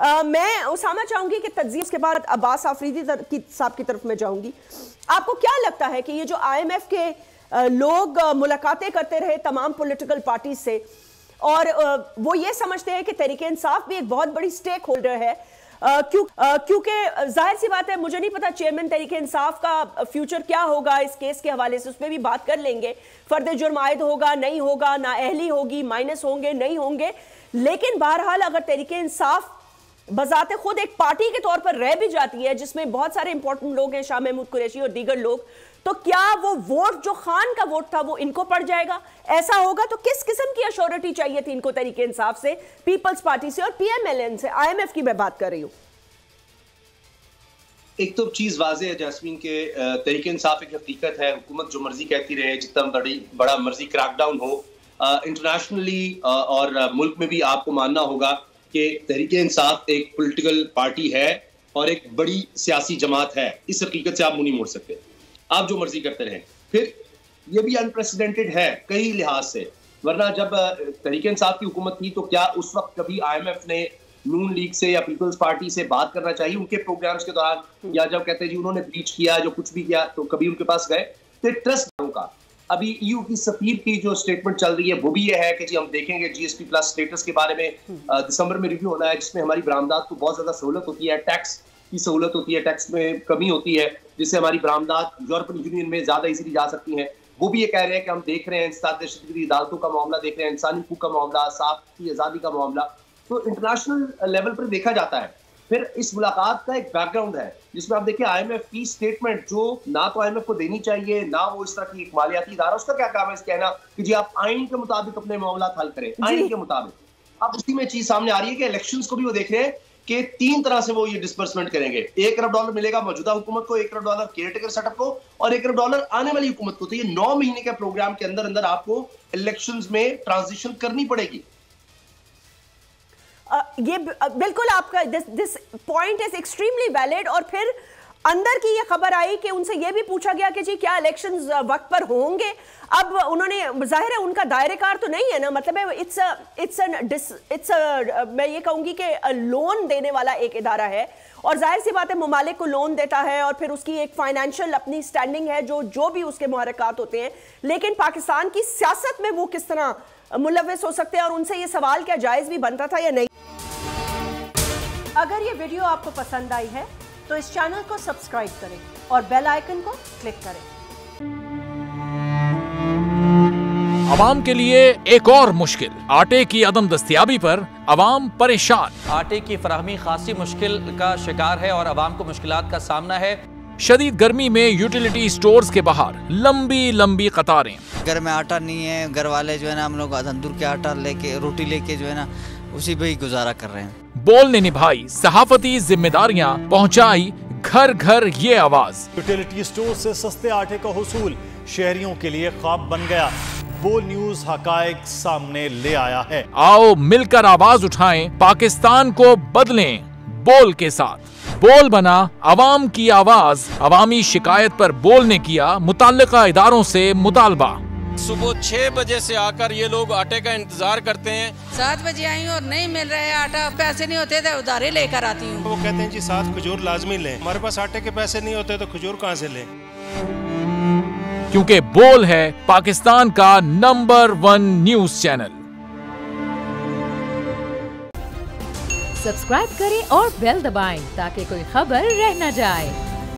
मैं उसामा चाहूंगी कि तज्जिया के बाद अब्बास आफरीदी साहब की तरफ में जाऊंगी। आपको क्या लगता है कि ये जो IMF के लोग मुलाकातें करते रहे तमाम पॉलिटिकल पार्टी से और वो ये समझते हैं कि तहरीक इंसाफ भी एक बहुत बड़ी स्टेक होल्डर है, क्योंकि जाहिर सी बात है, मुझे नहीं पता चेयरमैन तहरीक इंसाफ का फ्यूचर क्या होगा इस केस के हवाले से, उसमें भी बात कर लेंगे। फर्द जुर्म आयद होगा नहीं होगा, ना अहली होगी, माइनस होंगे नहीं होंगे, लेकिन बहरहाल अगर तहरीक इंसाफ बजाते खुद एक पार्टी के तौर पर रह भी जाती है जिसमें बहुत सारे इंपॉर्टेंट लोग हैं, शाह महमूद कुरैशी और दीगर लोग, तो क्या वो वोट जो खान का वोट था वो इनको पड़ जाएगा? ऐसा होगा तो किस किस्म की अश्योरिटी चाहिए थी इनको तहरीक इंसाफ से, पीपल्स पार्टी से और PMLN से? IMF की मैं बात कर रही हूं। एक तो चीज वाज़ेह है जैस्मीन के, तहरीक इंसाफ एक हकीकत है, हुकूमत जो मर्जी कहती रहे, जितना बड़ा मर्जी क्रैकडाउन हो, इंटरनेशनली और मुल्क में भी आपको मानना होगा कि तहरीक इंसाफ एक पॉलिटिकल पार्टी है और एक बड़ी सियासी जमात है। इस हकीकत से आप मुंह नहीं मोड़ सकते, आप जो मर्जी करते रहें। फिर ये भी अनप्रेसिडेंटेड है कई लिहाज से, वरना जब तहरीक इंसाफ की हुकूमत थी तो क्या उस वक्त कभी IMF ने नून लीग से या पीपल्स पार्टी से बात करना चाहिए उनके प्रोग्राम्स के दौरान, या जब कहते हैं जी उन्होंने ब्रीच किया, जो कुछ भी किया, तो कभी उनके पास गए? तो ट्रस्ट का अभी EU की सफीर की जो स्टेटमेंट चल रही है वो भी ये है कि जी हम देखेंगे GSP प्लस स्टेटस के बारे में दिसंबर में रिव्यू होना है, जिसमें हमारी बरामदात को बहुत ज्यादा सहूलत होती है, टैक्स की सहूलत होती है, टैक्स में कमी होती है, जिससे हमारी बरामदात यूरोपियन यूनियन में ज्यादा इजीली जा सकती हैं। वो भी ये कह रहे हैं कि हम देख रहे हैं इंसानी अदालतों का मामला देख रहे हैं, इंसानी हकूक का मामला, साफ की आजादी का मामला, तो इंटरनेशनल लेवल पर देखा जाता है। फिर इस मुलाकात का एक बैकग्राउंड है जिसमें आप देखिए IMF की स्टेटमेंट, जो ना तो IMF को देनी चाहिए ना वो इस तरह की एक मालियाती इदारा, उसका क्या काम है कहना कि जी आप आइन के मुताबिक अपने मामला हल करें, आइन के मुताबिक। अब उसी में चीज सामने आ रही है कि इलेक्शंस को भी वो देख रहे हैं कि 3 तरह से वो ये डिस्बर्समेंट करेंगे। $1 अरब मिलेगा मौजूदा हुकूमत को, $1 अरब केयरटेकर सेटअप को और $1 अरब आने वाली हुकूमत को। तो ये 9 महीने के प्रोग्राम के अंदर अंदर आपको इलेक्शंस में ट्रांजिशन करनी पड़ेगी। ये बिल्कुल आपका this point is extremely valid. और फिर अंदर की ये खबर आई कि उनसे ये भी पूछा गया कि जी क्या इलेक्शंस वक्त पर होंगे? अब उन्होंने, जाहिर है उनका दायरेकार तो नहीं है ना, मतलब मैं ये कहूंगी कि लोन देने वाला एक इदारा है और जाहिर सी बात है ममालिक को लोन देता है और फिर उसकी एक फाइनेंशियल अपनी स्टैंडिंग है, जो भी उसके मुहर्रकात होते हैं। लेकिन पाकिस्तान की सियासत में वो किस तरह मुलव्वस हो सकते हैं, और उनसे ये सवाल क्या जायज भी बनता था या नहीं। अगर ये वीडियो आपको पसंद आई है तो इस चैनल को सब्सक्राइब करें और बेल आइकन को क्लिक करें। अवाम के लिए एक और मुश्किल, आटे की अदम दस्तयाबी पर अवाम परेशान। आटे की फराहमी खासी मुश्किल का शिकार है और अवाम को मुश्किलात का सामना है। शदीद गर्मी में यूटिलिटी स्टोर्स के बाहर लंबी लंबी कतारें। घर में आटा नहीं है, घर वाले जो है ना, हम लोग तंदूर के आटा लेके, रोटी लेके जो है ना, उसी पे ही गुजारा कर रहे हैं। बोल ने निभाई सहाफती जिम्मेदारियां, पहुंचाई घर घर ये आवाज। यूटिलिटी स्टोर से सस्ते आटे का हुसूल शहरियों के लिए ख्वाब बन गया। बोल न्यूज हकायक सामने ले आया है। आओ मिलकर आवाज उठाएं, पाकिस्तान को बदलें बोल के साथ। बोल बना अवाम की आवाज। अवामी शिकायत पर बोल ने किया मुताल्लिका इदारों से मुतालबा। सुबह 6 बजे से आकर ये लोग आटे का इंतजार करते हैं। 7 बजे आई और नहीं मिल रहा है आटा, पैसे नहीं होते थे उधारे लेकर आती हूँ। वो कहते हैं जी 7 खजूर लाजमी लें, हमारे पास आटे के पैसे नहीं होते तो खजूर कहाँ से लें? क्योंकि बोल है पाकिस्तान का नंबर 1 न्यूज चैनल। सब्सक्राइब करें और बेल दबाएं ताकि कोई खबर रह न जाए।